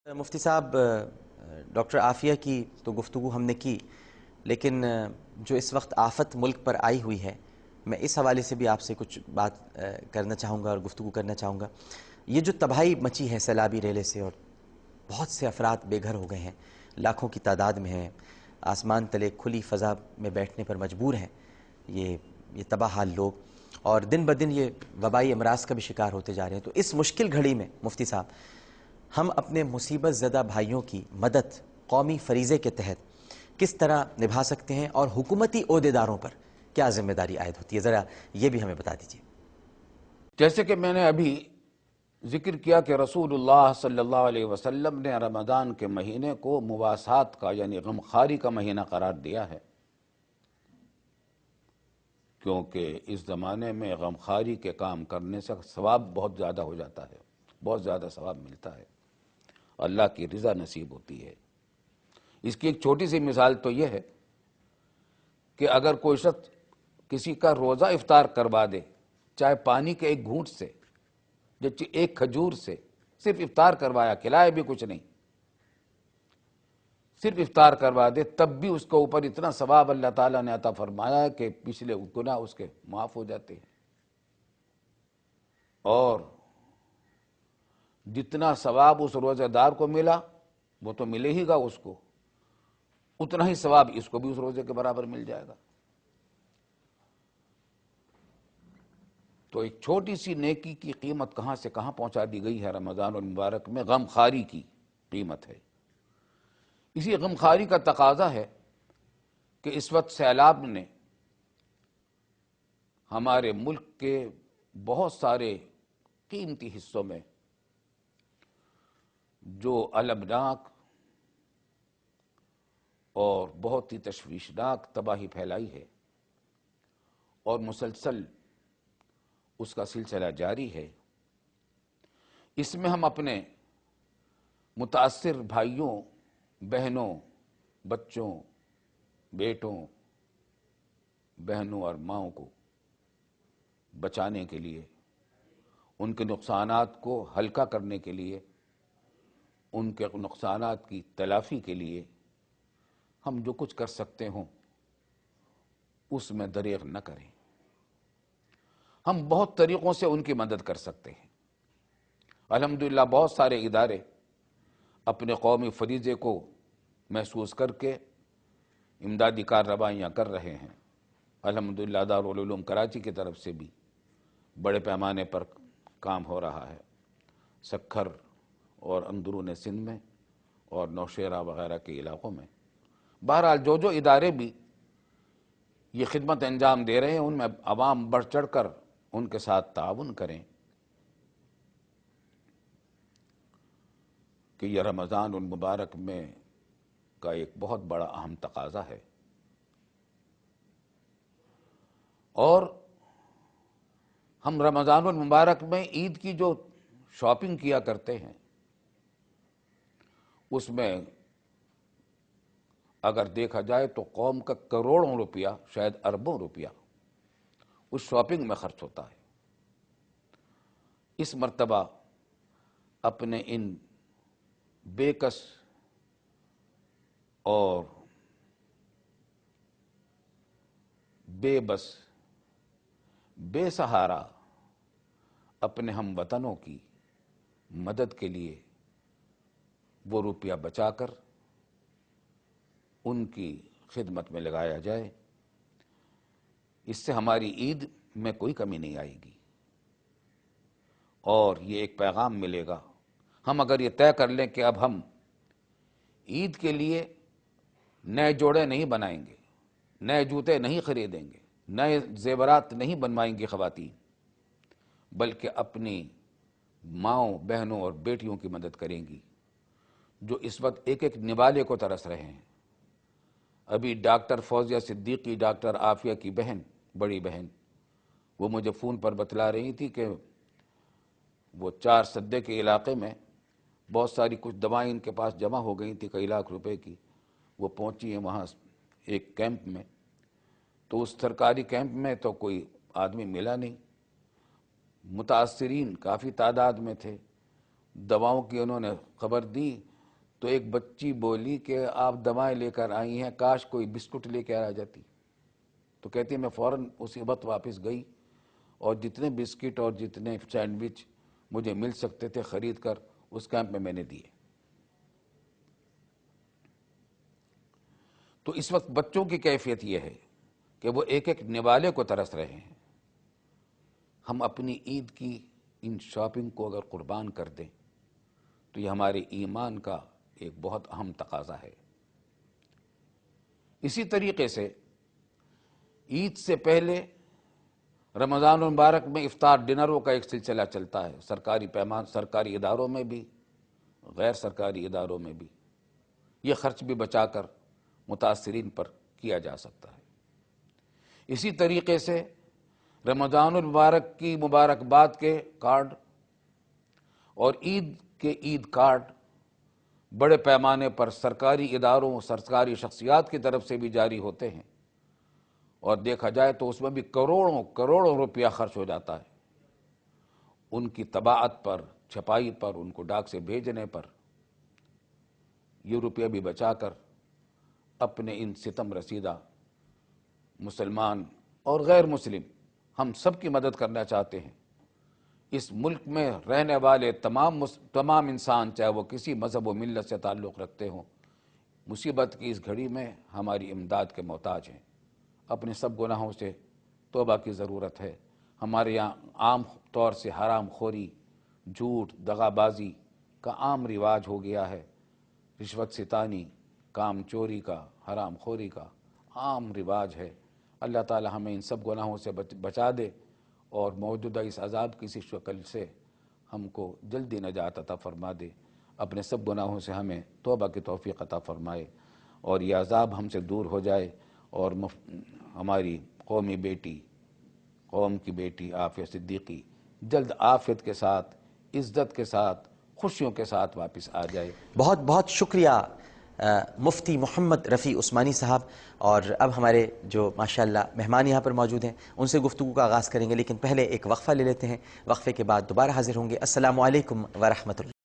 مفتی صاحب، ڈاکٹر عافیہ کی تو گفتگو ہم نے کی، لیکن جو اس وقت آفت ملک پر آئی ہوئی ہے، میں اس حوالے سے بھی آپ سے کچھ بات کرنا چاہوں گا اور گفتگو کرنا چاہوں گا۔ یہ جو تباہی مچی ہے سیلابی ریلے سے، اور بہت سے افراد بے گھر ہو گئے ہیں، لاکھوں کی تعداد میں ہیں، آسمان تلے کھلی فضا میں بیٹھنے پر مجبور ہیں یہ تباہ حال لوگ، اور دن بدن یہ وبائی امراض کا بھی شکار ہوتے جا رہے ہیں۔ تو اس مشکل گھڑی میں مفتی صاحب، ہم اپنے مصیبت زدہ بھائیوں کی مدد قومی فریضے کے تحت کس طرح نبھا سکتے ہیں، اور حکومتی عہدیداروں پر کیا ذمہ داری عائد ہوتی ہے؟ ذرا یہ بھی ہمیں بتا دیجیے۔ جیسے کہ میں نے ابھی ذکر کیا کہ رسول اللہ صلی اللہ علیہ وسلم نے رمضان کے مہینے کو مواسات کا یعنی غمخواری کا مہینہ قرار دیا ہے، کیونکہ اس زمانے میں غمخواری کے کام کرنے سے ثواب بہت زیادہ ہو جاتا ہے، بہت زیادہ ثواب ملتا ہے، اللہ کی رضا نصیب ہوتی ہے۔ اس کی ایک چھوٹی سی مثال تو یہ ہے کہ اگر کوئی شخص کسی کا روزہ افطار کروا دے، چاہے پانی کے ایک گھونٹ سے، ایک کھجور سے، صرف افطار کروایا، کھلائے بھی کچھ نہیں، صرف افطار کروا دے، تب بھی اس کے اوپر اتنا ثواب اللہ تعالیٰ نے عطا فرمایا ہے کہ پچھلے گناہ اس کے معاف ہو جاتے ہیں، اور جتنا ثواب اس روزہ دار کو ملا وہ تو ملے ہی گا اس کو، اتنا ہی ثواب اس کو بھی اس روزے کے برابر مل جائے گا۔ تو ایک چھوٹی سی نیکی کی قیمت کہاں سے کہاں پہنچا دی گئی ہے رمضان المبارک میں، غمخواری کی قیمت ہے۔ اسی غمخواری کا تقاضا ہے کہ اس وقت سیلاب نے ہمارے ملک کے بہت سارے قیمتی حصوں میں جو المناک اور بہت ہی تشویشناک تباہی پھیلائی ہے، اور مسلسل اس کا سلسلہ جاری ہے۔ اس میں ہم اپنے متاثر بھائیوں، بہنوں، بچوں، بیٹوں، بہنوں اور ماؤں کو بچانے کے لیے، ان کے نقصانات کو ہلکا کرنے کے لیے، ان کے نقصانات کی تلافی کے لیے ہم جو کچھ کر سکتے ہوں اس میں دریغ نہ کریں۔ ہم بہت طریقوں سے ان کی مدد کر سکتے ہیں۔ الحمدللہ بہت سارے ادارے اپنے قومی فریضے کو محسوس کر کے امدادی کارروائیاں کر رہے ہیں۔ الحمدللہ دارالعلوم کراچی کی طرف سے بھی بڑے پیمانے پر کام ہو رہا ہے، سکھر اور اندرون سندھ میں اور نوشہرہ وغیرہ کے علاقوں میں۔ بہرحال جو ادارے بھی یہ خدمت انجام دے رہے ہیں ان میں عوام بڑھ چڑھ کر ان کے ساتھ تعاون کریں کہ یہ رمضان المبارک میں کا ایک بہت بڑا اہم تقاضا ہے۔ اور ہم رمضان المبارک میں عید کی جو شاپنگ کیا کرتے ہیں اس میں اگر دیکھا جائے تو قوم کا کروڑوں روپیہ، شاید اربوں روپیہ اس شاپنگ میں خرچ ہوتا ہے۔ اس مرتبہ اپنے ان بے کس اور بے بس، بے سہارا اپنے ہم وطنوں کی مدد کے لیے وہ روپیہ بچا کر ان کی خدمت میں لگایا جائے۔ اس سے ہماری عید میں کوئی کمی نہیں آئے گی، اور یہ ایک پیغام ملے گا۔ ہم اگر یہ طے کر لیں کہ اب ہم عید کے لیے نئے جوڑے نہیں بنائیں گے، نئے جوتے نہیں خریدیں گے، نئے زیورات نہیں بنوائیں گی خواتین، بلکہ اپنی ماؤں، بہنوں اور بیٹیوں کی مدد کریں گی جو اس وقت ایک ایک نوالے کو ترس رہے ہیں۔ ابھی ڈاکٹر فوزیہ صدیقی، ڈاکٹر عافیہ کی بہن، بڑی بہن، وہ مجھے فون پر بتلا رہی تھی کہ وہ 4 سدے کے علاقے میں بہت ساری کچھ دوائیں ان کے پاس جمع ہو گئی تھی، کئی لاکھ روپے کی۔ وہ پہنچی ہیں وہاں ایک کیمپ میں، تو اس سرکاری کیمپ میں تو کوئی آدمی ملا نہیں، متاثرین کافی تعداد میں تھے۔ دواؤں کی انہوں نے خبر دی تو ایک بچی بولی کہ آپ دوائیں لے کر آئی ہیں، کاش کوئی بسکٹ لے کے آ جاتی. تو کہتی ہے میں فوراً اسی وقت واپس گئی اور جتنے بسکٹ اور جتنے سینڈوچ مجھے مل سکتے تھے خرید کر اس کیمپ میں نے دیے. تو اس وقت بچوں کی کیفیت یہ ہے کہ وہ ایک ایک نوالے کو ترس رہے ہیں. ہم اپنی عید کی ان شاپنگ کو اگر قربان کر دیں تو یہ ہمارے ایمان کا ایک بہت اہم تقاضا ہے. اسی طریقے سے عید سے پہلے رمضان المبارک میں افطار ڈنروں کا ایک سلسلہ چلتا ہے، سرکاری اداروں میں بھی، غیر سرکاری اداروں میں بھی. یہ خرچ بھی بچا کر متاثرین پر کیا جا سکتا ہے. اسی طریقے سے رمضان المبارک کی مبارکباد کے کارڈ اور عید کے عید کارڈ بڑے پیمانے پر سرکاری اداروں، سرکاری شخصیات کی طرف سے بھی جاری ہوتے ہیں، اور دیکھا جائے تو اس میں بھی کروڑوں کروڑوں روپیہ خرچ ہو جاتا ہے ان کی طباعت پر، چھپائی پر، ان کو ڈاک سے بھیجنے پر. یہ روپیہ بھی بچا کر اپنے ان ستم رسیدہ مسلمان اور غیر مسلم ہم سب کی مدد کرنا چاہتے ہیں. اس ملک میں رہنے والے تمام انسان، چاہے وہ کسی مذہب و ملت سے تعلق رکھتے ہوں، مصیبت کی اس گھڑی میں ہماری امداد کے محتاج ہیں. اپنے سب گناہوں سے توبہ کی ضرورت ہے. ہمارے یہاں عام طور سے حرام خوری، جھوٹ، دغا بازی کا عام رواج ہو گیا ہے. رشوت ستانی، کام چوری کا، حرام خوری کا عام رواج ہے. اللہ تعالی ہمیں ان سب گناہوں سے بچا دے اور موجودہ اس عذاب کی شکل سے ہم کو جلدی نجات عطا فرما دے. اپنے سب گناہوں سے ہمیں توبہ کی توفیق عطا فرمائے اور یہ عذاب ہم سے دور ہو جائے اور ہماری قومی بیٹی، قوم کی بیٹی عافیہ صدیقی جلد عافیت کے ساتھ، عزت کے ساتھ، خوشیوں کے ساتھ واپس آ جائے. بہت بہت شکریہ مفتی محمد رفیع عثمانی صاحب. اور اب ہمارے جو ماشاءاللہ مہمان یہاں پر موجود ہیں ان سے گفتگو کا آغاز کریں گے، لیکن پہلے ایک وقفہ لے لیتے ہیں. وقفے کے بعد دوبارہ حاضر ہوں گے. السلام علیکم ورحمۃ اللہ.